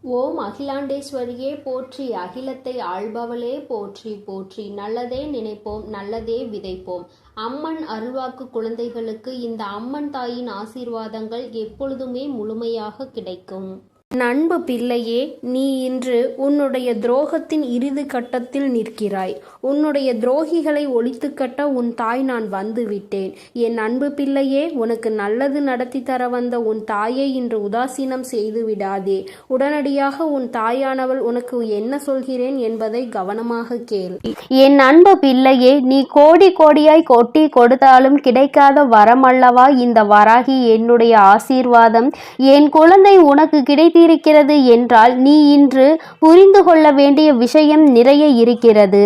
ஓம் அகிலாண்டேஸ்வரியே போற்றி, அகிலத்தை ஆள்பவளே போற்றி போற்றி. நல்லதே நினைப்போம், நல்லதே விதைப்போம். அம்மன் அருள்வாக்கு குழந்தைகளுக்கு இந்த அம்மன் தாயின் ஆசீர்வாதங்கள் எப்பொழுதுமே முழுமையாக கிடைக்கும். நண்பு பிள்ளையே, நீ இன்று உன்னுடைய துரோகத்தின் இறுதி கட்டத்தில் நிற்கிறாய். உன்னுடைய துரோகிகளை ஒழித்து கட்ட உன் தாய் நான் வந்து விட்டேன். என் அன்பு பிள்ளையே, உனக்கு நல்லது நடத்தி தர வந்த உன் தாயை இன்று உதாசீனம் செய்து விடாதே. உடனடியாக உன் தாயானவள் உனக்கு என்ன சொல்கிறேன் என்பதை கவனமாக கேள். என் அன்பு பிள்ளையே, நீ கோடி கோடியாய் கொட்டி கொடுத்தாலும் கிடைக்காத வரமல்லவா இந்த வராகி என்னுடைய ஆசீர்வாதம். என் குழந்தை உனக்கு இருக்கிறது என்றால் நீ இன்று புரிந்து கொள்ள வேண்டிய விஷயம் நிறைய இருக்கிறது.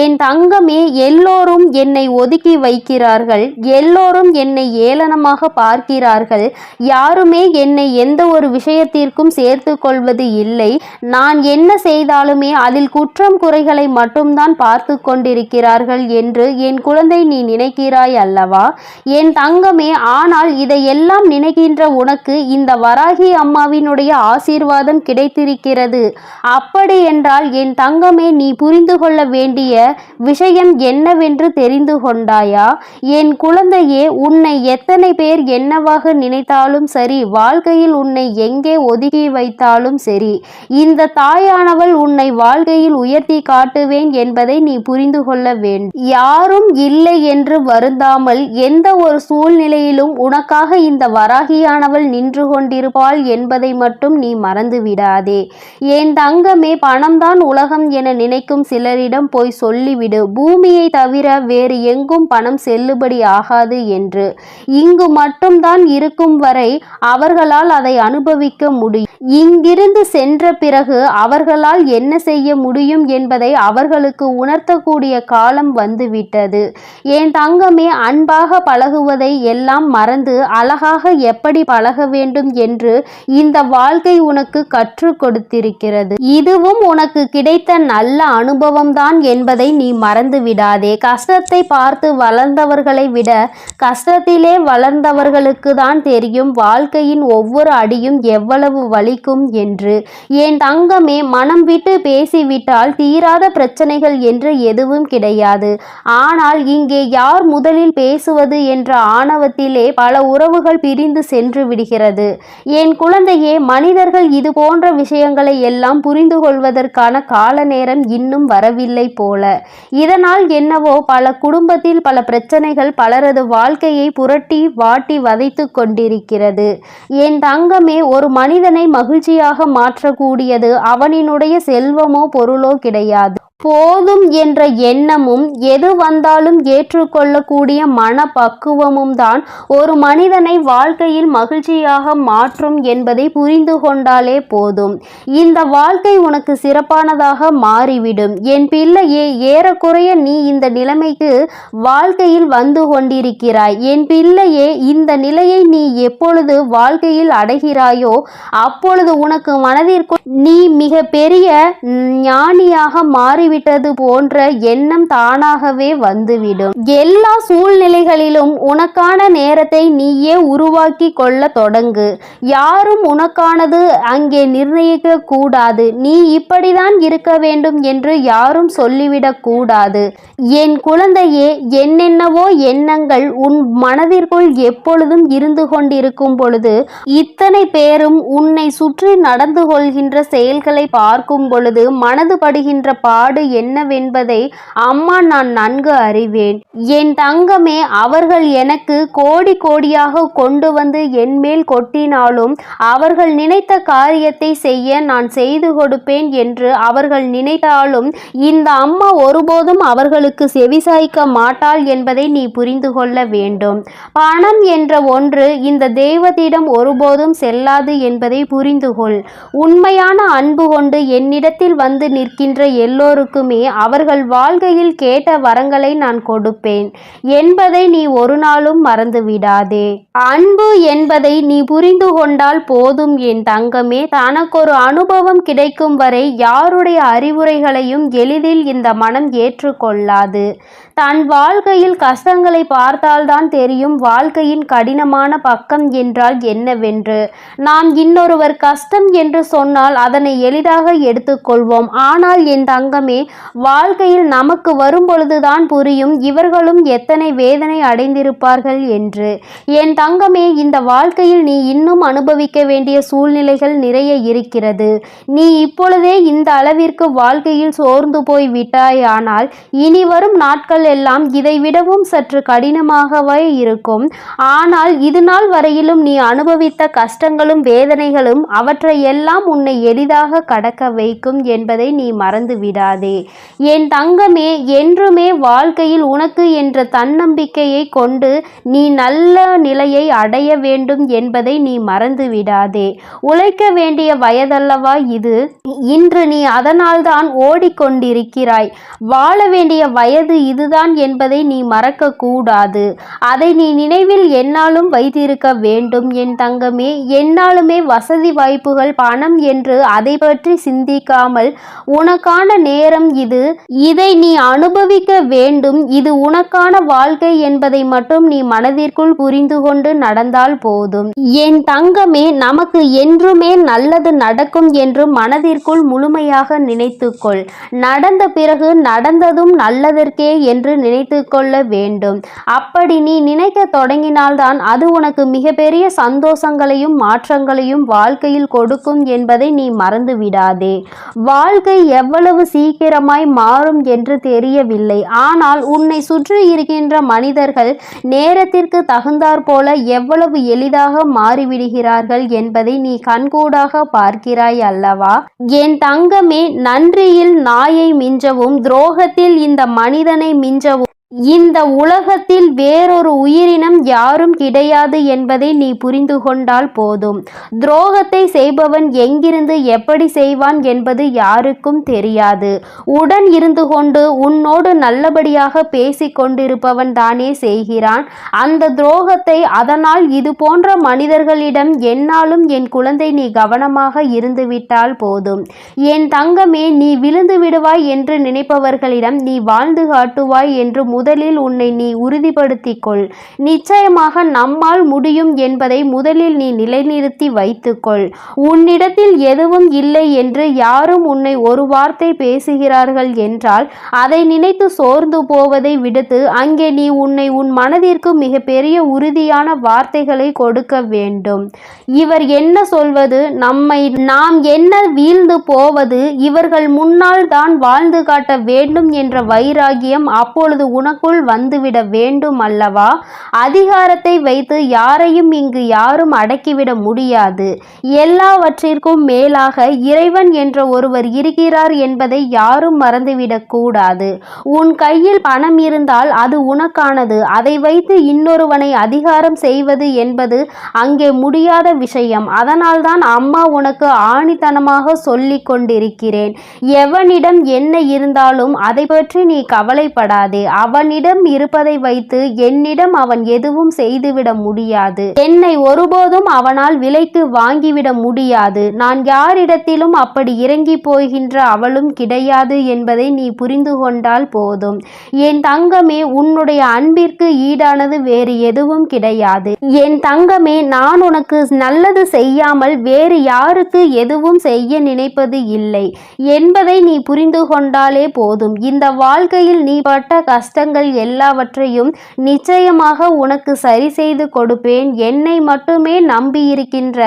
என் தங்கமே, எல்லோரும் என்னை ஒதுக்கி வைக்கிறார்கள், எல்லோரும் என்னை ஏளனமாக பார்க்கிறார்கள். யாருமே என்னை எந்த ஒரு விஷயத்திற்கும் சேர்த்து கொள்வது இல்லை. நான் என்ன செய்தாலுமே அதில் குற்றம் குறைகளை மட்டும்தான் பார்த்து கொண்டிருக்கிறார்கள் என்று என் குழந்தை நீ நினைக்கிறாய் அல்லவா என் தங்கமே? ஆனால் இதையெல்லாம் நினைக்கின்ற உனக்கு இந்த வராகி அம்மாவினுடைய ஆசீர்வாதம் கிடைத்திருக்கிறது. அப்படி என்றால் என் தங்கமே, நீ புரிந்து கொள்ள வேண்டிய விஷயம் என்னவென்று தெரிந்து கொண்டாயா? என் குழந்தையே, உன்னை எத்தனை பேர் என்னவாக நினைத்தாலும் சரி, வாழ்க்கையில் உன்னை எங்கே ஒதுக்கி வைத்தாலும் சரி, இந்த தாயானவள் உன்னை வாழ்க்கையில் உயர்த்தி காட்டுவேன் என்பதை நீ புரிந்து கொள்ள வேண்டும். யாரும் இல்லை என்று வருந்தாமல் எந்த ஒரு சூழ்நிலையிலும் உனக்காக இந்த வராகியானவள் நின்று கொண்டிருப்பாள் என்பதை மட்டும் நீ மறந்து விடாதே. என் தங்கமே, பணம்தான் உலகம் என நினைக்கும் சிலரிடம் போய் சொல்லிவிடு, பூமியை தவிர வேறு எங்கும் பணம் செல்லுபடி ஆகாது என்று. இங்கு மட்டும்தான் இருக்கும் வரை அவர்களால் அதை அனுபவிக்க முடியும். இங்கிருந்து சென்ற பிறகு அவர்களால் என்ன செய்ய முடியும் என்பதை அவர்களுக்கு உணர்த்தக்கூடிய காலம் வந்துவிட்டது. என் தங்கமே, அன்பாக பழகுவதை எல்லாம் மறந்து அழகாக எப்படி பழக வேண்டும் என்று இந்த வாழ்க்கை உனக்கு கற்றுக் கொடுத்திருக்கிறது. இதுவும் உனக்கு கிடைத்த நல்ல அனுபவம் தான் என்பதை நீ மறந்து விடாதே. கஷ்டத்தை பார்த்து வளர்ந்தவர்களை விட கஷ்டத்திலே வளர்ந்தவர்களுக்கு தான் தெரியும் வாழ்க்கையின் ஒவ்வொரு அடியும் எவ்வளவு வலிக்கும் என்று. என் தங்கமே, மனம் விட்டு பேசிவிட்டால் தீராத பிரச்சனைகள் என்று எதுவும் கிடையாது. ஆனால் இங்கே யார் முதலில் பேசுவது என்ற ஆணவத்திலே பல உறவுகள் பிரிந்து சென்று விடுகிறது. என் குழந்தையே, மனிதர்கள் இது போன்ற விஷயங்களை எல்லாம் புரிந்து கொள்வதற்கான கால நேரம் இன்னும் வரவில்லை போல. இதனால் என்னவோ பல குடும்பத்தில் பல பிரச்சனைகள் பலரது வாழ்க்கையை புரட்டி வாட்டி வதைத்து கொண்டிருக்கிறது. என் தங்கமே, ஒரு மனிதனை மகிழ்ச்சியாக மாற்றக்கூடியது அவனினுடைய செல்வமோ பொருளோ கிடையாது. போதும் என்ற எண்ணமும் எது வந்தாலும் ஏற்றுக்கொள்ளக்கூடிய மனப்பக்குவமும் தான் ஒரு மனிதனை வாழ்க்கையில் மகிழ்ச்சியாக மாற்றும் என்பதை புரிந்து கொண்டாலே போதும். இந்த வாழ்க்கை உனக்கு சிறப்பானதாக மாறிவிடும். என் பிள்ளையே, ஏறக்குறைய நீ இந்த நிலைமைக்கு வாழ்க்கையில் வந்து கொண்டிருக்கிறாய். என் பிள்ளையே, இந்த நிலையை நீ எப்பொழுது வாழ்க்கையில் அடைகிறாயோ அப்பொழுது உனக்கு மனதிற்குள் நீ மிக பெரிய ஞானியாக மாறி விட்டது போன்ற எண்ணம் தானாகவே வந்துவிடும். எல்லா சூழ்நிலைகளிலும் உனக்கான நேரத்தை நீயே உருவாக்கி கொள்ள தொடங்கு. யாரும் உனக்கானது அங்கே நிர்ணயிக்க கூடாது. நீ இப்படிதான் இருக்க வேண்டும் என்று யாரும் சொல்லிவிடக் கூடாது. என் குழந்தையே, என்னென்னவோ எண்ணங்கள் உன் மனதிற்குள் எப்பொழுதும் இருந்து கொண்டிருக்கும் பொழுது, இத்தனை பேரும் உன்னை சுற்றி நடந்து கொள்கின்ற செயல்களை பார்க்கும் பொழுது மனது படுகின்ற பாடு என்னவென்பதை அம்மா நான் நன்கு அறிவேன். என் தங்கமே, அவர்கள் எனக்கு கோடி கோடியாக கொண்டு வந்து என்மேல் கொட்டினாலும் அவர்கள் நினைத்த காரியத்தை செய்ய நான் செய்து கொடுப்பேன் என்று அவர்கள் நினைத்தாலும் இந்த அம்மா ஒருபோதும் அவர்களுக்கு செவிசாய்க்க மாட்டாள் என்பதை நீ புரிந்து கொள்ள வேண்டும். பணம் என்ற ஒன்று இந்த தெய்வத்திடம் ஒருபோதும் செல்லாது என்பதை புரிந்து கொள். உண்மையான அன்பு கொண்டு என்னிடத்தில் வந்து நிற்கின்ற எல்லோருக்கும் எல்லோருக்குமே அவர்கள் வாழ்க்கையில் கேட்ட வரங்களை நான் கொடுப்பேன் என்பதை நீ ஒரு நாளும் மறந்துவிடாதே. அன்பு என்பதை நீ புரிந்து கொண்டால் போதும் என் தங்கமே. தனக்கொரு அனுபவம் கிடைக்கும் வரை யாருடைய அறிவுரைகளையும் எளிதில் இந்த மனம் ஏற்றுக்கொள்ளாது. தன் வாழ்க்கையில் கஷ்டங்களை பார்த்தால்தான் தெரியும் வாழ்க்கையின் கடினமான பக்கம் என்றால் என்னவென்று. நாம் இன்னொருவர் கஷ்டம் என்று சொன்னால் அதனை எளிதாக எடுத்துக்கொள்வோம். ஆனால் என் தங்கமே, வாழ்க்கையில் நமக்கு வரும் பொழுதுதான் புரியும் இவர்களும் எத்தனை வேதனை அடைந்திருப்பார்கள் என்று. என் தங்கமே, இந்த வாழ்க்கையில் நீ இன்னும் அனுபவிக்க வேண்டிய சூழ்நிலைகள் நிறைய இருக்கிறது. நீ இப்பொழுதே இந்த அளவிற்கு வாழ்க்கையில் சோர்ந்து போய் விட்டாயானால் இனி வரும் நாட்கள் எல்லாம் இதைவிடவும் சற்று கடினமாகவே இருக்கும். ஆனால் இது நாள் வரையிலும் நீ அனுபவித்த கஷ்டங்களும் வேதனைகளும் அவற்றை எல்லாம் உன்னை எளிதாக கடக்க வைக்கும் என்பதை நீ மறந்து விடாதே. என் தங்கமே, என்றுமே வாழ்க்கையில் உனக்கு என்ற தன்னம்பிக்கையை கொண்டு நீ நல்ல நிலையை அடைய வேண்டும் என்பதை நீ மறந்து விடாதே. உழைக்க வேண்டிய வயதல்லவா இது? இன்று நீ அதனால்தான் ஓடிக்கொண்டிருக்கிறாய். வாழ வேண்டிய வயது இதுதான் என்பதை நீ மறக்க கூடாது. அதை நீ நினைவில் என்னாலும் வைத்திருக்க வேண்டும் என் தங்கமே. என்னாலுமே வசதி வாய்ப்புகள் பணம் என்று அதை பற்றி சிந்திக்காமல் உனக்கான நேரம் இது, இதை நீ அனுபவிக்க வேண்டும், இது உனக்கான வாழ்க்கை என்பதை மட்டும் நீ மனதிற்குள் புரிந்து கொண்டு நடந்தால் போதும் என் தங்கமே. நமக்கு என்றுமே நல்லது நடக்கும் என்று மனதிற்குள் முழுமையாக நினைத்துக்கொள். நடந்த பிறகு நடந்ததும் நல்லதற்கே என்று நினைத்து கொள்ள வேண்டும். அப்படி நீ நினைக்க தொடங்கினால்தான் அது உனக்கு மிகப்பெரிய சந்தோஷங்களையும் மாற்றங்களையும் வாழ்க்கையில் கொடுக்கும் என்பதை நீ மறந்து விடாதே. வாழ்க்கை எவ்வளவு சீக்கிரமாய் மாறும் என்று தெரியவில்லை. ஆனால் உன்னை சுற்றி இருக்கின்ற மனிதர்கள் நேரத்திற்கு தகுந்தாற் போல எவ்வளவு எளிதாக மாறிவிடுகிறார்கள் என்பதை நீ கண்கூடாக பார்க்கிறாய் அல்லவா என் தங்கமே. நன்றியில் நாயை மிஞ்சவும் துரோகத்தில் இந்த மனிதனை மிஞ்சவும் இந்த உலகத்தில் வேறொரு உயிரினம் யாரும் கிடையாது என்பதை நீ புரிந்து கொண்டால் போதும். துரோகத்தை செய்பவன் எங்கிருந்து எப்படி செய்வான் என்பது யாருக்கும் தெரியாது. உடன் இருந்து கொண்டு உன்னோடு நல்லபடியாக பேசி கொண்டிருப்பவன் தானே செய்கிறான் அந்த துரோகத்தை. அதனால் இது போன்ற மனிதர்களிடம் என்னாலும் என் குழந்தை நீ கவனமாக இருந்துவிட்டால் போதும் என் தங்கமே. நீ விழுந்து விடுவாய் என்று நினைப்பவர்களிடம் நீ வாழ்ந்து காட்டுவாய் என்று முதலில் உன்னை நீ உறுதிப்படுத்திக் கொள். நிச்சயமாக நம்மால் முடியும் என்பதை முதலில் நீ நிலைநிறுத்தி வைத்துக்கொள். உன்னிடத்தில் எதுவும் இல்லை என்று யாரும் உன்னை ஒரு வார்த்தை பேசுகிறார்கள் என்றால் அதை நினைத்து சோர்ந்து போவதை விடுத்து அங்கே நீ உன்னை உன் மனதிற்கு மிக பெரிய உறுதியான வார்த்தைகளை கொடுக்க வேண்டும். இவர் என்ன சொல்வது, நாம் என்ன வீழ்ந்து போவது, இவர்கள் முன்னால் தான் வாழ்ந்து காட்ட வேண்டும் என்ற வைராகியம் அப்பொழுது உனக்குள் வந்துவிட வேண்டும் அல்லவா? அதிகாரத்தை வைத்து யாரையும் இங்கு யாரும் அடக்கிவிட முடியாது. எல்லாவற்றிற்கும் மேலாக இறைவன் என்ற ஒருவர் இருக்கிறார் என்பதை யாரும் மறந்துவிடக் கூடாது. உன் கையில் பணம் இருந்தால் அது உனக்கானது. அதை வைத்து இன்னொருவனை அதிகாரம் செய்வது என்பது அங்கே முடியாத விஷயம். அதனால்தான் அம்மா உனக்கு ஆணித்தனமாக சொல்லிக் கொண்டிருக்கிறேன். எவனிடம் என்ன இருந்தாலும் அதை பற்றி நீ கவலைப்படாதே. அவனிடம் இருப்பதை வைத்து என்னிடம் அவன் எதுவும் செய்துவிட முடியாது. என்னை ஒருபோதும் அவனால் விலைக்கு வாங்கிவிட முடியாது. நான் யாரிடத்திலும் அப்படி இறங்கி போகின்ற அவளும் கிடையாது என்பதை நீ புரிந்து கொண்டால் போதும் என் தங்கமே. உன்னுடைய அன்பிற்கு ஈடானது வேறு எதுவும் கிடையாது என் தங்கமே. நான் உனக்கு நல்லது செய்யாமல் வேறு யாருக்கு எதுவும் செய்ய நினைப்பது இல்லை என்பதை நீ புரிந்து கொண்டாலே போதும். இந்த வாழ்க்கையில் நீ பட்ட கஷ்டங்கள் எல்லாவற்றையும் நிச்சயமாக உனக்கு சரி செய்து கொடுப்பேன். என்னை மட்டுமே நம்பியிருக்கின்ற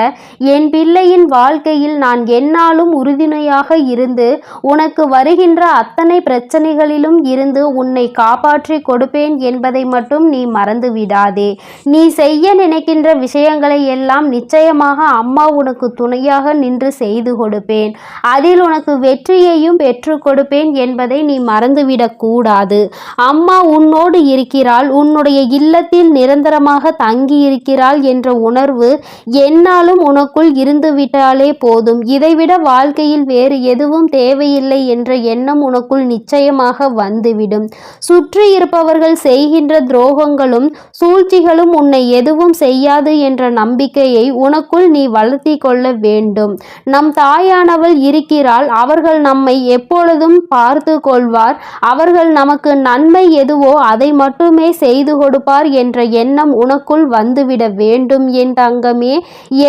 என் பிள்ளையின் வாழ்க்கையில் நான் என்னாலும் உறுதுணையாக இருந்து உனக்கு வருகின்ற அத்தனை பிரச்சனைகளிலும் இருந்து உன்னை காப்பாற்றி கொடுப்பேன் என்பதை மட்டும் நீ மறந்து விடாதே. நீ செய்ய நினைக்கின்ற விஷயங்களை எல்லாம் நிச்சயமாக அம்மா உனக்கு துணையாக நின்று செய்து கொடுப்பேன். அதில் உனக்கு வெற்றியையும் பெற்று கொடுப்பேன் என்பதை நீ மறந்துவிடக் கூடாது. அம்மா அம்மா உன்னோடு இருக்கிறாள், உன்னுடைய இல்லத்தில் நிரந்தரமாக தங்கியிருக்கிறாள் என்ற உணர்வு என்னாலும் உனக்குள் இருந்துவிட்டாலே போதும். இதைவிட வாழ்க்கையில் வேறு எதுவும் தேவையில்லை என்ற எண்ணம் உனக்குள் நிச்சயமாக வந்துவிடும். சுற்றி இருப்பவர்கள் செய்கின்ற துரோகங்களும் சூழ்ச்சிகளும் உன்னை எதுவும் செய்யாது என்ற நம்பிக்கையை உனக்குள் நீ வளர்த்தி கொள்ள வேண்டும். நம் தாயானவள் இருக்கிறாள், அவர்கள் நம்மை எப்பொழுதும் பார்த்து கொள்வார், அவர்கள் நமக்கு நன்மை எதுவோ அதை மட்டுமே செய்து கொடுப்பார் என்ற எண்ணம் உனக்குள் வந்துவிட வேண்டும். என் தங்கமே,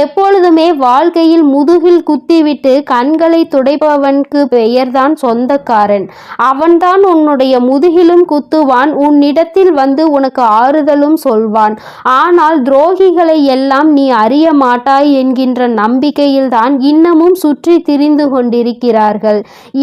எப்பொழுதுமே வாழ்க்கையில் முதுகில் குத்திவிட்டு கண்களை துடைப்பவனுக்கு பெயர்தான் சொந்தக்காரன். அவன்தான் உன்னுடைய முதுகிலும் குத்துவான், உன்னிடத்தில் வந்து உனக்கு ஆறுதலும் சொல்வான். ஆனால் துரோகிகளை எல்லாம் நீ அறிய மாட்டாய் என்கின்ற நம்பிக்கையில்தான் இன்னமும் சுற்றி திரிந்து கொண்டிருக்கிறார்கள்.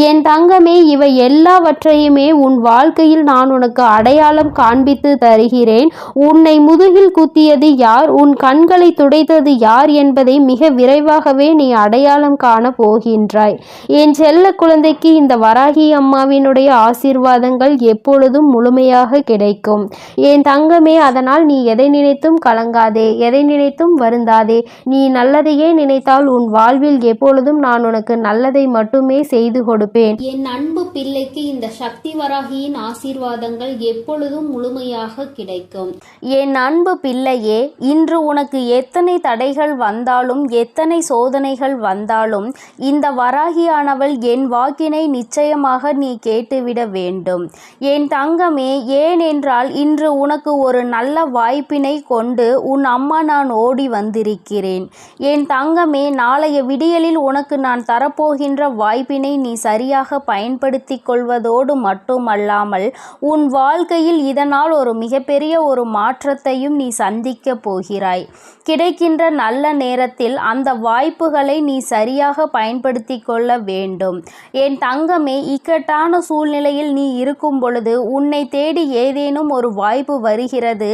என் தங்கமே, இவை எல்லாவற்றையுமே உன் வாழ்க்கையில் நான் உனக்கு அடையாளம் காண்பித்து தருகிறேன். உன்னை முதுகில் குத்தியது யார், உன் கண்களை துடைத்தது யார் என்பதை மிக விரைவாகவே நீ அடையாளம் காண போகின்றாய். என் செல்ல குழந்தைக்கு இந்த வராகி அம்மாவினுடைய ஆசீர்வாதங்கள் எப்பொழுதும் முழுமையாக கிடைக்கும். என் தங்கமே, அதனால் நீ எதை நினைத்தும் கலங்காதே, எதை நினைத்தும் வருந்தாதே. நீ நல்லதையே நினைத்தால் உன் வாழ்வில் எப்பொழுதும் நான் உனக்கு நல்லதை மட்டுமே செய்து கொடுப்பேன். என் அன்பு பிள்ளைக்கு இந்த சக்தி வராகியின் ஆசீர்வாதங்கள் எப்பொழுதும் முழுமையாக கிடைக்கும். என் அன்பு பிள்ளையே, இன்று உனக்கு எத்தனை தடைகள் வந்தாலும் எத்தனை சோதனைகள் வந்தாலும் இந்த வராகியானவள் என் வாக்கினை நிச்சயமாக நீ கேட்டுவிட வேண்டும். என் தங்கமே, ஏனென்றால் இன்று உனக்கு ஒரு நல்ல வாய்ப்பினை கொண்டு உன் அம்மா நான் ஓடி வந்திருக்கிறேன். என் தங்கமே, நாளைய விடியலில் உனக்கு நான் தரப்போகின்ற வாய்ப்பினை நீ சரியாக பயன்படுத்தி கொள்வதோடு மட்டுமல்லாமல் உன் வாழ்க்கையில் இதனால் ஒரு மிகப்பெரிய ஒரு மாற்றத்தையும் நீ சந்திக்க போகிறாய். கிடைக்கின்ற நல்ல நேரத்தில் அந்த வாய்ப்புகளை நீ சரியாக பயன்படுத்தி கொள்ள வேண்டும். என் தங்கமே, இக்கட்டான சூழ்நிலையில் நீ இருக்கும் பொழுது உன்னை தேடி ஏதேனும் ஒரு வாய்ப்பு வருகிறது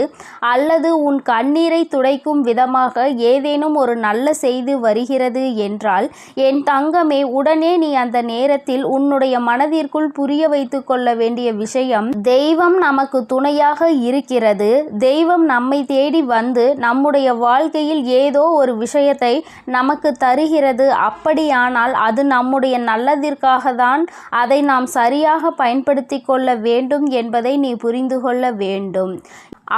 அல்லது உன் கண்ணீரை துடைக்கும் விதமாக ஏதேனும் ஒரு நல்ல செய்தி வருகிறது என்றால் என் தங்கமே, உடனே நீ அந்த நேரத்தில் உன்னுடைய மனதிற்குள் புரிய வைத்து கொள்ள வேண்டிய விஷயம், தெய்வம் நமக்கு துணையாக இருக்கிறது. தெய்வம் நம்மை தேடி வந்து நம்முடைய வாழ்க்கையில் ஏதோ ஒரு விஷயத்தை நமக்கு தருகிறது. அப்படியானால் அது நம்முடைய நல்லதிற்காக தான். அதை நாம் சரியாக பயன்படுத்தி கொள்ள வேண்டும் என்பதை நீ புரிந்து கொள்ள வேண்டும்.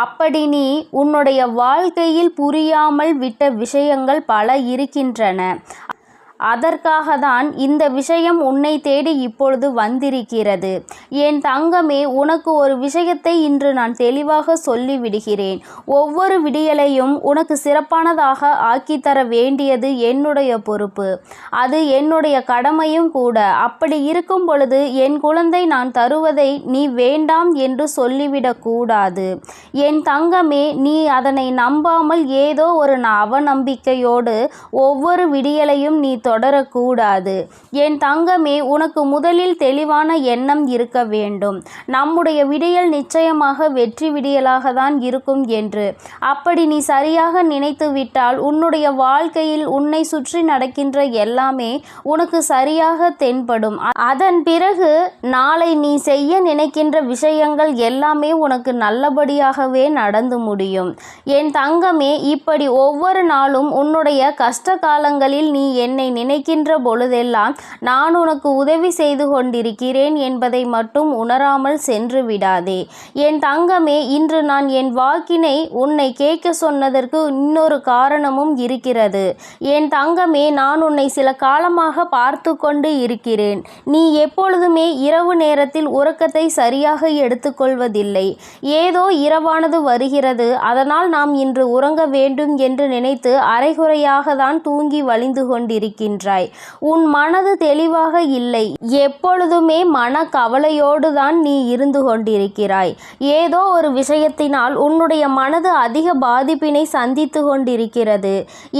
அப்படி நீ உன்னுடைய வாழ்க்கையில் புரியாமல் விட்ட விஷயங்கள் பல இருக்கின்றன. அதற்காக தான் இந்த விஷயம் உன்னை தேடி இப்பொழுது வந்திருக்கிறது. என் தங்கமே, உனக்கு ஒரு விஷயத்தை இன்று நான் தெளிவாக சொல்லிவிடுகிறேன். ஒவ்வொரு விடியலையும் உனக்கு சிறப்பானதாக ஆக்கித்தர வேண்டியது என்னுடைய பொறுப்பு, அது என்னுடைய கடமையும் கூட. அப்படி இருக்கும் பொழுது என் குழந்தை நான் தருவதை நீ வேண்டாம் என்று சொல்லிவிடக்கூடாது. என் தங்கமே, நீ அதனை நம்பாமல் ஏதோ ஒரு அவநம்பிக்கையோடு ஒவ்வொரு விடியலையும் நீ தொடரக்கூடாது. என் தங்கமே, உனக்கு முதலில் தெளிவான எண்ணம் இருக்க வேண்டும். நம்முடைய விடியல் நிச்சயமாக வெற்றி விடியலாக தான் இருக்கும் என்று. அப்படி நீ சரியாக நினைத்து விட்டால் உன்னுடைய வாழ்க்கையில் உன்னை சுற்றி நடக்கின்ற எல்லாமே உனக்கு சரியாக தென்படும். அதன் பிறகு நாளை நீ செய்ய நினைக்கின்ற விஷயங்கள் எல்லாமே உனக்கு நல்லபடியாகவே நடந்து முடியும். என் தங்கமே, இப்படி ஒவ்வொரு நாளும் உன்னுடைய கஷ்ட காலங்களில் நீ என்னை நினைக்கின்ற பொழுதெல்லாம் நான் உனக்கு உதவி செய்து கொண்டிருக்கிறேன் என்பதை மட்டும் உணராமல் சென்று விடாதே. என் தங்கமே, இன்று நான் என் வாக்கினை உன்னை கேட்க சொன்னதற்கு இன்னொரு காரணமும் இருக்கிறது. என் தங்கமே, நான் உன்னை சில காலமாக பார்த்து கொண்டு இருக்கிறேன். நீ எப்பொழுதுமே இரவு நேரத்தில் உறக்கத்தை சரியாக எடுத்துக்கொள்வதில்லை. ஏதோ இரவானது வருகிறது, அதனால் நாம் இன்று உறங்க வேண்டும் என்று நினைத்து அரைகுறையாக தான் தூங்கி வழிந்து கொண்டிருக்கின்றாய். உன் மனது தெளிவாக இல்லை. எப்பொழுதுமே மன கவலையோடு தான் நீ இருந்து கொண்டிருக்கிறாய். ஏதோ ஒரு விஷயத்தினால் உன்னுடைய மனது அதிக பாதிப்பினை சந்தித்து கொண்டிருக்கிறது.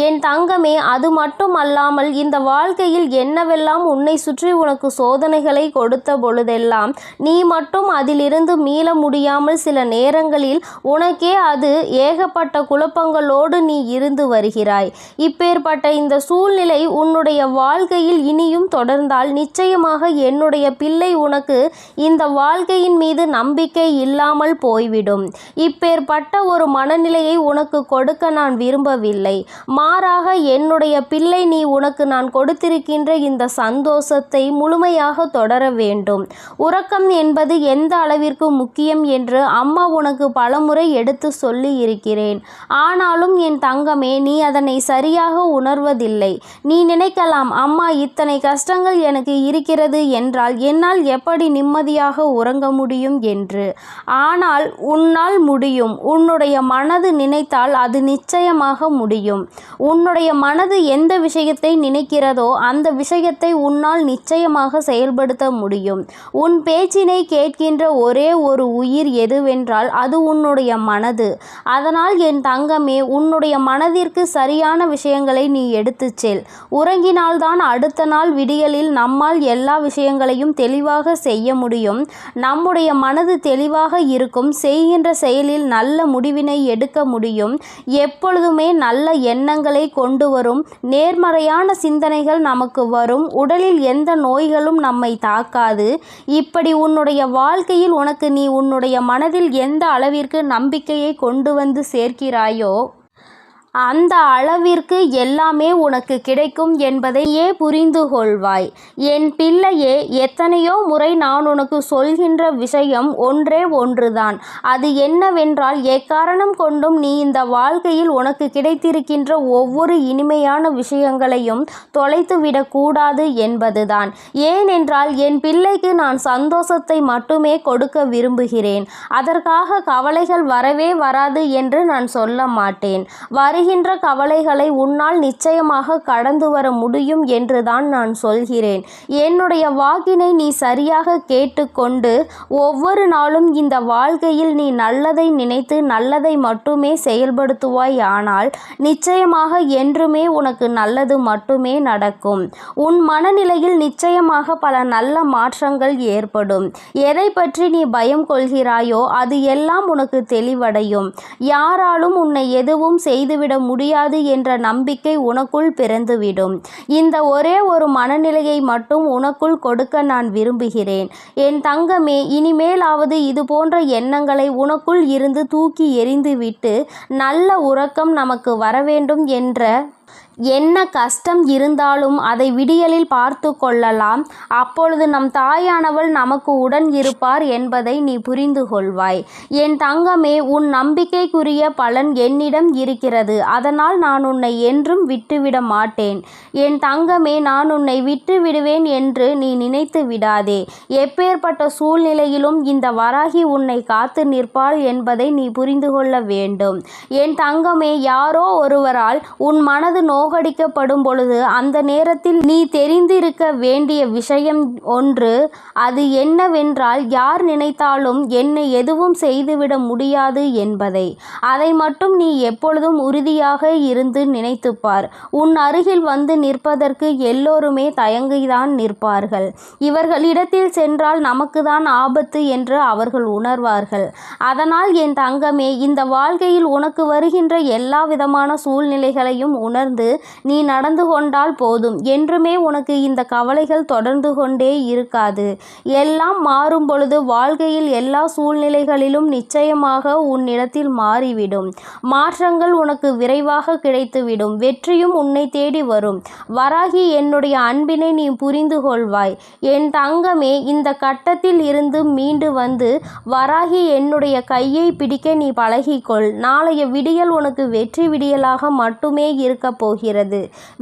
என் தங்கமே, அது மட்டும் அல்லாமல் இந்த வாழ்க்கையில் என்னவெல்லாம் உன்னை சுற்றி உனக்கு சோதனைகளை கொடுத்த பொழுதெல்லாம் நீ மட்டும் அதிலிருந்து மீள முடியாமல் சில நேரங்களில் உனக்கே அது ஏகப்பட்ட குழப்பங்களோடு நீ இருந்து வருகிறாய். இப்பேற்பட்ட இந்த சூழ்நிலை உன்னுடைய வாழ்க்கையில் இனியும் தொடர்ந்தால் நிச்சயமாக என்னுடைய பிள்ளை உனக்கு இந்த வாழ்க்கையின் மீது நம்பிக்கை இல்லாமல் போய்விடும். இப்பேற்பட்ட ஒரு மனநிலையை உனக்கு கொடுக்க நான் விரும்பவில்லை. மாறாக என்னுடைய பிள்ளை, நீ உனக்கு நான் கொடுத்திருக்கின்ற இந்த சந்தோஷத்தை முழுமையாக தொடர வேண்டும். உறக்கம் என்பது எந்த அளவிற்கு முக்கியம் என்று அம்மா உனக்கு பலமுறை எடுத்து சொல்லி இருக்கிறேன். ஆனாலும் என் தங்கமே, நீ அதனை சரியாக உணர்வதில்லை. நீ நினைக்கலாம், அம்மா இத்தனை கஷ்டங்கள் எனக்கு இருக்கிறது என்றால் என்னால் எப்படி நிம்மதியாக உறங்க முடியும் என்று. ஆனால் உன்னால் முடியும். உன்னுடைய மனது நினைத்தால் அது நிச்சயமாக முடியும். உன்னுடைய மனது எந்த விஷயத்தை நினைக்கிறதோ அந்த விஷயத்தை உன்னால் நிச்சயமாக செயல்படுத்த முடியும். உன் பேச்சினை கேட்கின்ற ஒரே ஒரு உயிர் எதுவென்றால் அது உன்னுடைய மனது. அதனால் என் தங்கமே, உன்னுடைய மனதிற்கு சரியான விஷயங்களை நீ எடுத்துச் செல். உறங்கினால்தான் அடுத்த நாள் விடியலில் நம்மால் எல்லா விஷயங்களையும் தெளிவாக செய்ய முடியும். நம்முடைய மனது தெளிவாக இருக்கும். செய்கின்ற செயலில் நல்ல முடிவினை எடுக்க முடியும். எப்பொழுதுமே நல்ல எண்ணங்களை கொண்டு வரும். நேர்மறையான சிந்தனைகள் நமக்கு வரும். உடலில் எந்த நோய்களும் நம்மை தாக்காது. இப்படி உன்னுடைய வாழ்க்கையில் நீ உன்னுடைய மனதில் எந்த அளவிற்கு நம்பிக்கையை கொண்டு வந்து சேர்க்கிறாயோ அந்த அளவிற்கு எல்லாமே உனக்கு கிடைக்கும் என்பதையே புரிந்து கொள்வாய். என் பிள்ளையே, எத்தனையோ முறை நான் உனக்கு சொல்கின்ற விஷயம் ஒன்றே ஒன்றுதான். அது என்னவென்றால், எக்காரணம் கொண்டும் நீ இந்த வாழ்க்கையில் உனக்கு கிடைத்திருக்கின்ற ஒவ்வொரு இனிமையான விஷயங்களையும் தொலைத்துவிடக்கூடாது என்பதுதான். ஏனென்றால் என் பிள்ளைக்கு நான் சந்தோஷத்தை மட்டுமே கொடுக்க விரும்புகிறேன். அதற்காக கவலைகள் வரவே வராது என்று நான் சொல்ல மாட்டேன். வருகின்ற கவலைகளை உன்னால் நிச்சயமாக கடந்து வர முடியும் என்றுதான் நான் சொல்கிறேன். என்னுடைய வாக்கினை நீ சரியாக கேட்டுக்கொண்டு ஒவ்வொரு நாளும் இந்த வாழ்க்கையில் நீ நல்லதை நினைத்து நல்லதை மட்டுமே செயல்படுத்துவாய். ஆனால் நிச்சயமாக என்றுமே உனக்கு நல்லது மட்டுமே நடக்கும். உன் மனநிலையில் நிச்சயமாக பல நல்ல மாற்றங்கள் ஏற்படும். எதை பற்றி நீ பயம் கொள்கிறாயோ அது எல்லாம் உனக்கு தெளிவடையும். யாராலும் உன்னை எதுவும் செய்துவிட முடியாது என்ற நம்பிக்கை உனக்குள் பிறந்துவிடும். இந்த ஒரே ஒரு மனநிலையை மட்டும் உனக்குள் கொடுக்க நான் விரும்புகிறேன். என் தங்கமே, இனிமேலாவது இது போன்ற எண்ணங்களை உனக்குள் இருந்து தூக்கி எறிந்துவிட்டு நல்ல உறக்கம் நமக்கு வர வேண்டும் என்ற என்ன கஷ்டம் இருந்தாலும் அதை விடியலில் பார்த்து கொள்ளலாம். அப்பொழுது நம் தாயானவள் நமக்கு உடன் இருப்பார் என்பதை நீ புரிந்து கொள்வாய். என் தங்கமே, உன் நம்பிக்கைக்குரிய பலன் என்னிடம் இருக்கிறது. அதனால் நான் உன்னை என்றும் விட்டுவிட மாட்டேன். என் தங்கமே, நான் உன்னை விட்டு விடுவேன் என்று நீ நினைத்து விடாதே. எப்பேற்பட்ட சூழ்நிலையிலும் இந்த வராகி உன்னை காத்து நிற்பாள் என்பதை நீ புரிந்து கொள்ள வேண்டும். என் தங்கமே, யாரோ ஒருவரால் உன் மனது நோகடிக்கப்படும் பொழுது அந்த நேரத்தில் நீ தெரிந்திருக்க வேண்டிய விஷயம் ஒன்று. அது என்னவென்றால், யார் நினைத்தாலும் என்னை எதுவும் செய்துவிட முடியாது என்பதை. அதை மட்டும் நீ எப்பொழுதும் உறுதியாக இருந்து நினைத்துப்பார். உன் அருகில் வந்து நிற்பதற்கு எல்லோருமே தயங்கிதான் நிற்பார்கள். இவர்களிடத்தில் சென்றால் நமக்கு தான் ஆபத்து என்று அவர்கள் உணர்வார்கள். அதனால் என் தங்கமே, இந்த வாழ்க்கையில் உனக்கு வருகின்ற எல்லா விதமான சூழ்நிலைகளையும் உணர்ந்து நீ நடந்து கொண்டால் போதும். என்றுமே உனக்கு இந்த கவலைகள் தொடர்ந்து கொண்டே இருக்காது. எல்லாம் மாறும் பொழுது வாழ்க்கையில் எல்லா சூழ்நிலைகளிலும் நிச்சயமாக உன்னிடத்தில் மாறிவிடும். மாற்றங்கள் உனக்கு விரைவாக கிடைத்துவிடும். வெற்றியும் உன்னை தேடி வரும். வராகி, என்னுடைய அன்பினை நீ புரிந்து கொள்வாய். என் தங்கமே, இந்த கட்டத்தில் இருந்து மீண்டு வந்து வராகி என்னுடைய கையை பிடிக்க நீ பழகிக்கொள். நாளைய விடியல் உனக்கு வெற்றி விடியலாக மட்டுமே இருக்க போகிறது.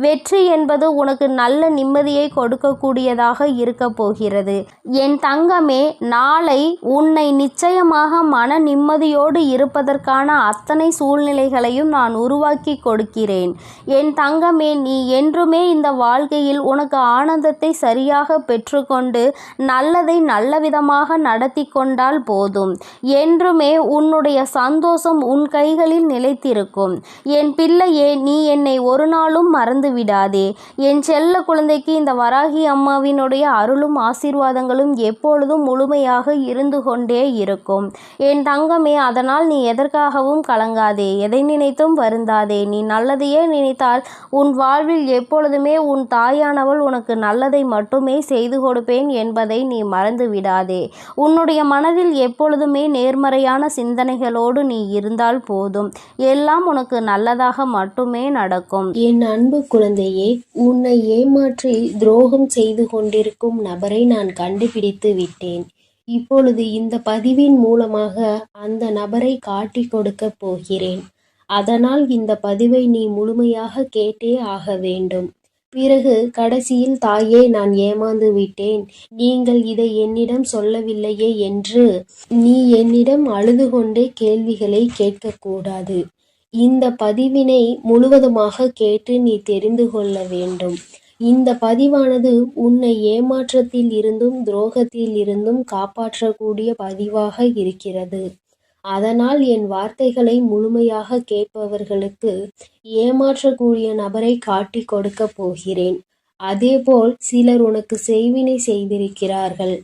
வெற்றி என்பது உனக்கு நல்ல நிம்மதியை கொடுக்கக்கூடியதாக இருக்க போகிறது. என் தங்கமே, நாளை உன்னை நிச்சயமாக மன நிம்மதியோடு இருப்பதற்கான அத்தனை சூழ்நிலைகளையும் நான் உருவாக்கி கொடுக்கிறேன். என் தங்கமே, நீ என்றுமே இந்த வாழ்க்கையில் உனக்கு ஆனந்தத்தை சரியாக பெற்றுக்கொண்டு நல்லதை நல்ல விதமாக நடத்தி கொண்டால் போதும். என்றுமே உன்னுடைய சந்தோஷம் உன் கைகளில் நிலைத்திருக்கும். என் பிள்ளையே, நீ என்னை ஒரு நாளும் மறந்து விடாதே. என் செல்ல குழந்தைக்கு இந்த வராகி அம்மாவினுடைய அருளும் ஆசீர்வாதங்களும் எப்பொழுதும் முழுமையாக இருந்து கொண்டே இருக்கும். என் தங்கமே, அதனால் நீ எதற்காகவும் கலங்காதே, எதை நினைத்தும் வருந்தாதே. நீ நல்லதையே நினைத்தால் உன் வாழ்வில் எப்பொழுதுமே உன் தாயானவள் உனக்கு நல்லதை மட்டுமே செய்து கொடுப்பேன் என்பதை நீ மறந்து விடாதே. உன்னுடைய மனதில் எப்பொழுதுமே நேர்மறையான சிந்தனைகளோடு நீ இருந்தால் போதும், எல்லாம் உனக்கு நல்லதாக மட்டுமே நடக்கும். என் அன்பு குழந்தையே, உன்னை ஏமாற்றி துரோகம் செய்து கொண்டிருக்கும் நபரை நான் கண்டுபிடித்து விட்டேன். இப்பொழுது இந்த பதிவின் மூலமாக அந்த நபரை காட்டி கொடுக்க போகிறேன். அதனால் இந்த பதிவை நீ முழுமையாக கேட்டே ஆக வேண்டும். பிறகு கடைசியில் தாயே, நான் ஏமாந்து விட்டேன், நீங்கள் இதை என்னிடம் சொல்லவில்லையே என்று நீ என்னிடம் அழுது கொண்டே கேள்விகளை கேட்கக்கூடாது. இந்த பதிவினை முழுவதுமாக கேட்டு நீ தெரிந்து கொள்ள வேண்டும். இந்த பதிவானது உன்னை ஏமாற்றத்தில் இருந்தும் துரோகத்தில் இருந்தும் காப்பாற்றக்கூடிய பதிவாக இருக்கிறது. அதனால் என் வார்த்தைகளை முழுமையாக கேட்பவர்களுக்கு ஏமாற்றக்கூடிய நபரை காட்டி கொடுக்க போகிறேன். அதேபோல் சிலர் உனக்கு செய்வினை செய்திருக்கிறார்கள்.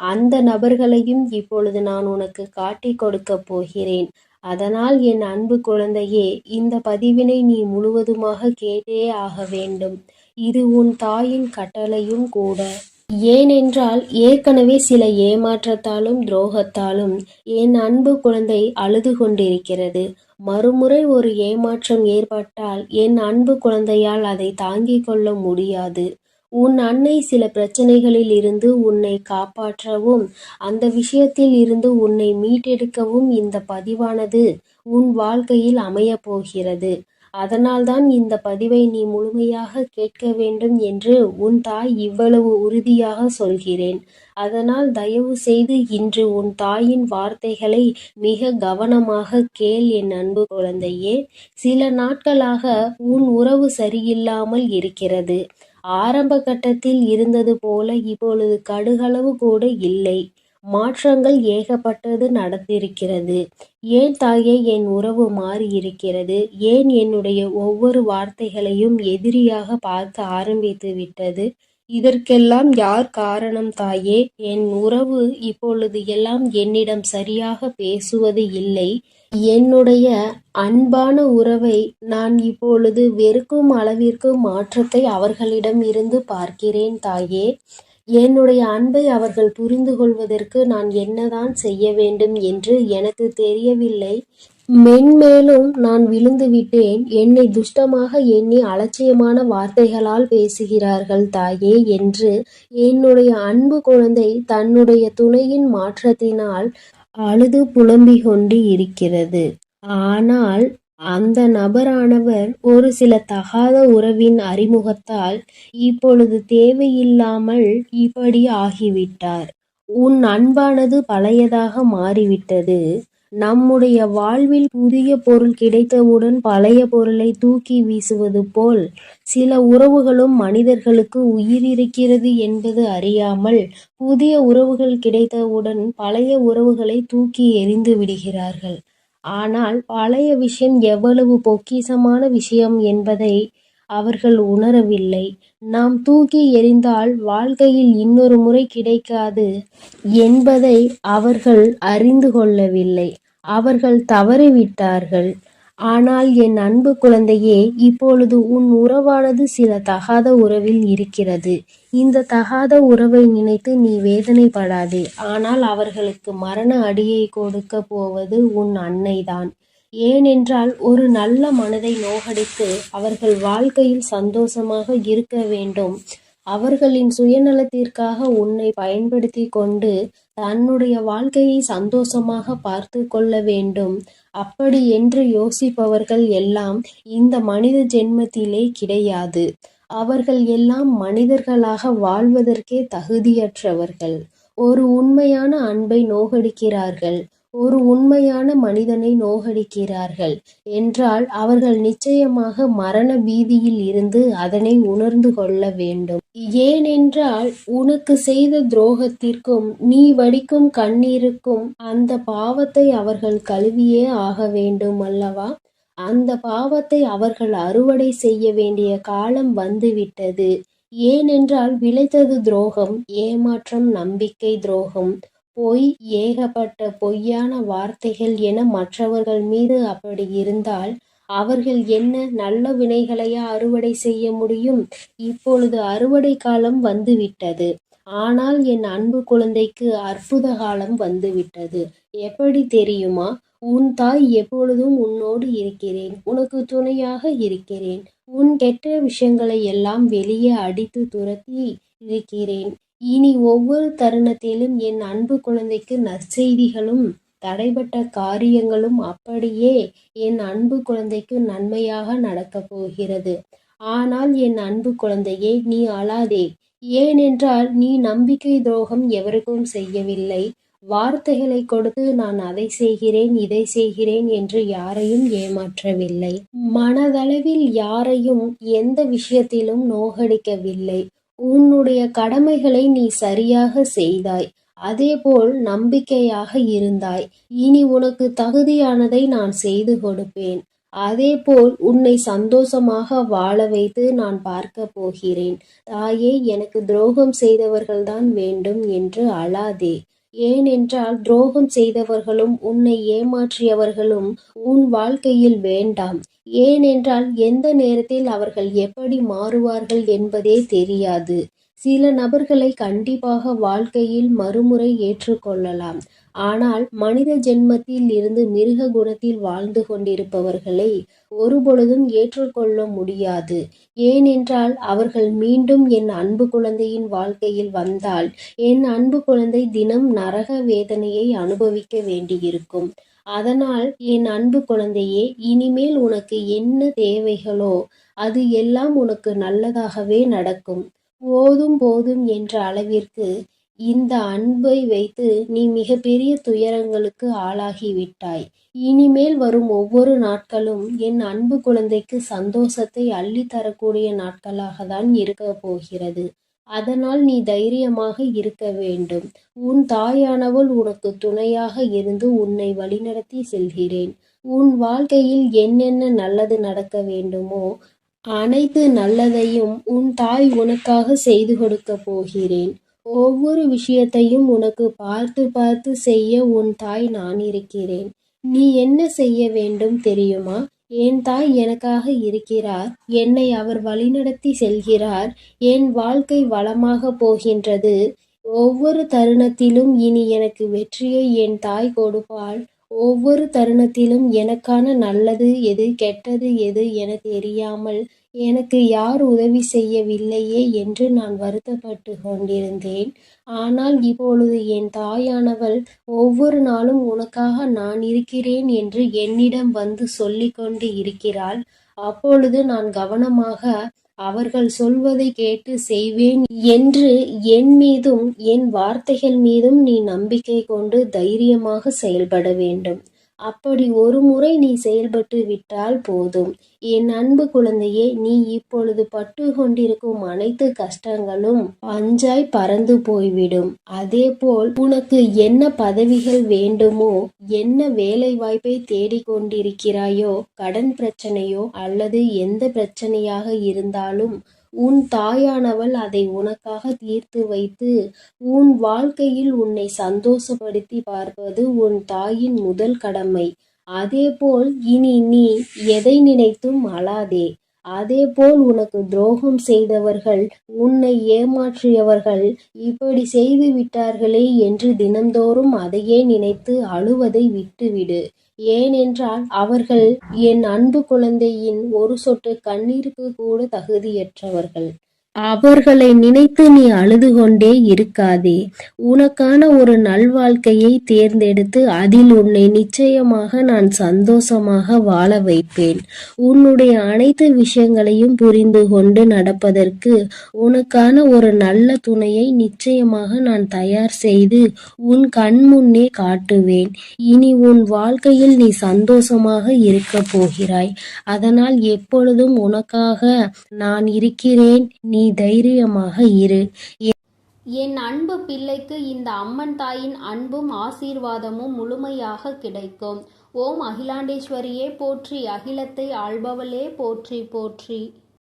அந்த நபர்களையும் இப்பொழுது நான் உனக்கு காட்டி கொடுக்க போகிறேன். அதனால் என் அன்பு குழந்தையே, இந்த பதிவினை நீ முழுவதுமாக கேட்டே ஆக வேண்டும். இது உன் தாயின் கட்டளையும் கூட. ஏனென்றால் ஏற்கனவே சில ஏமாற்றத்தாலும் துரோகத்தாலும் என் அன்பு குழந்தை அழுது கொண்டிருக்கிறது. மறுமுறை ஒரு ஏமாற்றம் ஏற்பட்டால் என் அன்பு குழந்தையால் அதை தாங்கிக் கொள்ள முடியாது. உன் அன்னை சில பிரச்சனைகளில் இருந்து உன்னை காப்பாற்றவும் அந்த விஷயத்தில் இருந்து உன்னை மீட்டெடுக்கவும் இந்த பதிவானது உன் வாழ்க்கையில் அமையப் போகிறது. அதனால்தான் இந்த பதிவை நீ முழுமையாக கேட்க வேண்டும் என்று உன் தாய் இவ்வளவு உறுதியாக சொல்கிறேன். அதனால் தயவு செய்து இன்று உன் தாயின் வார்த்தைகளை மிக கவனமாக கேள் என் அன்பு குழந்தையே. சில நாட்களாக உன் உறவு சரியில்லாமல் இருக்கிறது. ஆரம்ப கட்டத்தில் இருந்தது போல இப்பொழுது கடுகளவு கூட இல்லை. மாற்றங்கள் ஏகப்பட்டது நடந்திருக்கிறது. ஏன் தாயே என் உறவு மாறி இருக்கிறது? ஏன் என்னுடைய ஒவ்வொரு வார்த்தைகளையும் எதிரியாக பார்க்க ஆரம்பித்து விட்டது? இதற்கெல்லாம் யார் காரணம் தாயே? என் உறவு இப்பொழுது எல்லாம் என்னிடம் சரியாக பேசுவது இல்லை. என்னுடைய அன்பான உறவை நான் இப்பொழுது வெறுக்கும் அளவிற்கு மாற்றத்தை அவர்களிடம் இருந்து பார்க்கிறேன் தாயே. என்னுடைய அன்பை அவர்கள் புரிந்து கொள்வதற்கு நான் என்னதான் செய்ய வேண்டும் என்று எனக்கு தெரியவில்லை. மென்மேலும் நான் விழுந்து விட்டேன். என்னை துஷ்டமாக எண்ணி அலட்சியமான வார்த்தைகளால் பேசுகிறார்கள் தாயே என்று என்னுடைய அன்பு குழந்தை தன்னுடைய துணையின் மாற்றத்தினால் அழுது புலம்பிக் கொண்டு இருக்கிறது. ஆனால் அந்த நபரானவர் ஒரு சில தகாத உறவின் அறிமுகத்தால் இப்பொழுது தேவையில்லாமல் இப்படி ஆகிவிட்டார். உன் அன்பானது பழையதாக மாறிவிட்டது. நம்முடைய வாழ்வில் புதிய பொருள் கிடைத்தவுடன் பழைய பொருளை தூக்கி வீசுவது போல் சில உறவுகளும் மனிதர்களுக்கு உயிர் இருக்கிறது என்பது அறியாமல் புதிய உறவுகள் கிடைத்தவுடன் பழைய உறவுகளை தூக்கி எறிந்து விடுகிறார்கள். ஆனால் பழைய விஷயம் எவ்வளவு பொக்கிஷமான விஷயம் என்பதை அவர்கள் உணரவில்லை. நாம் தூக்கி எறிந்தால் வாழ்க்கையில் இன்னொரு முறை கிடைக்காது என்பதை அவர்கள் அறிந்து கொள்ளவில்லை. அவர்கள் தவறிவிட்டார்கள். ஆனால் என் அன்பு குழந்தையே, இப்பொழுது உன் உறவானது சில தகாத உறவில் இருக்கிறது. இந்த தகாத உறவை நினைத்து நீ வேதனைப்படாதே. ஆனால் அவர்களுக்கு மரண அடியை கொடுக்க போவது உன் அன்னைதான். ஏனென்றால் ஒரு நல்ல மனதை நோகடித்து அவர்கள் வாழ்க்கையில் சந்தோஷமாக இருக்க வேண்டும். அவர்களின் சுயநலத்திற்காக உன்னை பயன்படுத்தி கொண்டு தன்னுடைய வாழ்க்கையை சந்தோஷமாக பார்த்து கொள்ள வேண்டும். அப்படி என்று யோசிப்பவர்கள் எல்லாம் இந்த மனித ஜென்மத்திலே கிடையாது. அவர்கள் எல்லாம் மனிதர்களாக வாழ்வதற்கே தகுதியற்றவர்கள். ஒரு உண்மையான அன்பை நோகடிக்கிறார்கள், ஒரு உண்மையான மனிதனை நோகடிக்கிறார்கள் என்றால் அவர்கள் நிச்சயமாக மரண பீதியில் இருந்து அதனை உணர்ந்து கொள்ள வேண்டும். ஏனென்றால் உனக்கு செய்த துரோகத்திற்கும் நீ வடிக்கும் கண்ணீருக்கும் அந்த பாவத்தை அவர்கள் கழுவியே ஆக வேண்டும் அல்லவா? அந்த பாவத்தை அவர்கள் அறுவடை செய்ய வேண்டிய காலம் வந்துவிட்டது. ஏனென்றால் விளைத்தது துரோகம், ஏமாற்றம், நம்பிக்கை துரோகம், பொய், ஏகப்பட்ட பொய்யான வார்த்தைகள் என மற்றவர்கள் மீது அப்படி இருந்தால் அவர்கள் என்ன நல்ல வினைகளையா அறுவடை செய்ய முடியும்? இப்பொழுது அறுவடை காலம் வந்துவிட்டது. ஆனால் என் அன்பு குழந்தைக்கு அற்புத காலம் வந்துவிட்டது. எப்படி தெரியுமா? உன் தாய் எப்பொழுதும் உன்னோடு இருக்கிறேன், உனக்கு துணையாக இருக்கிறேன். உன் கெட்ட விஷயங்களை எல்லாம் வெளியே அடித்து துரத்தி இருக்கிறேன். இனி ஒவ்வொரு தருணத்திலும் என் அன்பு குழந்தைக்கு நற்செய்திகளும் தடைபட்ட காரியங்களும் அப்படியே என் அன்பு குழந்தைக்கு நன்மையாக நடக்கப் போகிறது. ஆனால் என் அன்பு குழந்தையே, நீ அழாதே. ஏனென்றால் நீ நம்பிக்கை துரோகம் எவருக்கும் செய்யவில்லை. வார்த்தைகளை கொடுத்து நான் அதை செய்கிறேன் இதை செய்கிறேன் என்று யாரையும் ஏமாற்றவில்லை. மனதளவில் யாரையும் எந்த விஷயத்திலும் நோகடிக்கவில்லை. உன்னுடைய கடமைகளை நீ சரியாக செய்தாய். அதேபோல் நம்பிக்கையாக இருந்தாய். இனி உனக்கு தகுதியானதை நான் செய்து கொடுப்பேன். அதேபோல் உன்னை சந்தோஷமாக வாழ வைத்து நான் பார்க்க போகிறேன். தாயே, எனக்கு துரோகம் செய்தவர்கள்தான் வேண்டும் என்று அழாதே. ஏனென்றால் துரோகம் செய்தவர்களும் உன்னை ஏமாற்றியவர்களும் உன் வாழ்க்கையில் வேண்டாம். ஏனென்றால் எந்த நேரத்தில் அவர்கள் எப்படி மாறுவார்கள் என்பதே தெரியாது. சில நபர்களை கண்டிப்பாக வாழ்க்கையில் மறுமுறை ஏற்றுக்கொள்ளலாம். ஆனால் மனித ஜென்மத்தில் இருந்து மிருக குணத்தில் வாழ்ந்து கொண்டிருப்பவர்களை ஒருபொழுதும் ஏற்றுக்கொள்ள முடியாது. ஏனென்றால் அவர்கள் மீண்டும் என் அன்பு குழந்தையின் வாழ்க்கையில் வந்தால் என் அன்பு குழந்தை தினம் நரக வேதனையை அனுபவிக்க வேண்டியிருக்கும். அதனால் என் அன்பு குழந்தையே, இனிமேல் உனக்கு என்ன தேவைகளோ அது எல்லாம் உனக்கு நல்லதாகவே நடக்கும். போதும் போதும் என்ற அளவிற்கு இந்த அன்பை வைத்து நீ மிகப்பெரிய துயரங்களுக்கு ஆளாகிவிட்டாய். இனிமேல் வரும் ஒவ்வொரு நாட்களும் என் அன்பு குழந்தைக்கு சந்தோஷத்தை அள்ளித்தரக்கூடிய நாட்களாக தான் இருக்க போகிறது. அதனால் நீ தைரியமாக இருக்க வேண்டும். உன் தாயானவள் உனக்கு துணையாக இருந்து உன்னை வழிநடத்தி செல்கிறேன். உன் வாழ்க்கையில் என்னென்ன நல்லது நடக்க வேண்டுமோ அனைத்து நல்லதையும் உன் தாய் உனக்காக செய்து கொடுக்க போகிறேன். ஒவ்வொரு விஷயத்தையும் உனக்கு பார்த்து பார்த்து செய்ய உன் தாய் நான் இருக்கிறேன். நீ என்ன செய்ய வேண்டும் தெரியுமா? என் தாய் எனக்காக இருக்கிறார். என்னை அவர் வழிநடத்தி செல்கிறார். என் வாழ்க்கை வளமாக போகின்றது. ஒவ்வொரு தருணத்திலும் இனி எனக்கு வெற்றியை என் தாய் கொடுப்பாள். ஒவ்வொரு தருணத்திலும் எனக்கான நல்லது எது கெட்டது எது என தெரியாமல் எனக்கு யார் உதவி செய்யவில்லையே என்று நான் வருத்தப்பட்டு கொண்டிருந்தேன். ஆனால் இப்பொழுது என் தாயானவள் ஒவ்வொரு நாளும் உனக்காக நான் இருக்கிறேன் என்று என்னிடம் வந்து சொல்லிக்கொண்டு இருக்கிறாள். அப்பொழுது நான் கவனமாக அவர்கள் சொல்வதை கேட்டு செய்வேன் என்று என் மீதும் என் வார்த்தைகள் மீதும் நீ நம்பிக்கை கொண்டு தைரியமாக செயல்பட வேண்டும். அப்படி ஒரு முறை நீ செயல்பட்டு விட்டால் போதும். என் அன்பு குழந்தையே, நீ இப்பொழுது பட்டு கொண்டிருக்கும் அனைத்து கஷ்டங்களும் பஞ்சாய் பறந்து போய்விடும். அதேபோல் உனக்கு என்ன பதவிகள் வேண்டுமோ, என்ன வேலை வாய்ப்பை தேடிக்கொண்டிருக்கிறாயோ, கடன் பிரச்சனையோ அல்லது எந்த பிரச்சனையாக இருந்தாலும் உன் தாயானவள் அதை உனக்காக தீர்த்து வைத்து உன் வாழ்க்கையில் உன்னை சந்தோஷப்படுத்தி பார்ப்பது உன் தாயின் முதல் கடமை. அதேபோல் இனி நீ எதை நினைத்தும் அழாதே. அதேபோல் உனக்கு துரோகம் செய்தவர்கள், உன்னை ஏமாற்றியவர்கள் இப்படி செய்து விட்டார்களே என்று தினந்தோறும் அதையே நினைத்து அழுவதை விட்டுவிடு. ஏனென்றால் அவர்கள் என் அன்பு குழந்தையின் ஒரு சொட்டு கண்ணீருக்கு கூட தகுதியற்றவர்கள். அவர்களை நினைத்து நீ அழுது கொண்டே இருக்காதே. உனக்கான ஒரு நல்வாழ்க்கையை தேர்ந்தெடுத்து அதில் உன்னை நிச்சயமாக நான் சந்தோஷமாக வாழ வைப்பேன். உன்னுடைய அனைத்து விஷயங்களையும் புரிந்து கொண்டு நடப்பதற்கு உனக்கான ஒரு நல்ல துணையை நிச்சயமாக நான் தயார் செய்து உன் கண் முன்னே காட்டுவேன். இனி உன் வாழ்க்கையில் நீ சந்தோஷமாக இருக்க போகிறாய். அதனால் எப்பொழுதும் உனக்காக நான் இருக்கிறேன். நீ தைரியமாக இரு. என் அன்பு பிள்ளைக்கு இந்த அம்மன் தாயின் அன்பும் ஆசீர்வாதமும் முழுமையாக கிடைக்கும். ஓம் அகிலாண்டேஸ்வரியே போற்றி, அகிலத்தை ஆள்பவளே போற்றி போற்றி.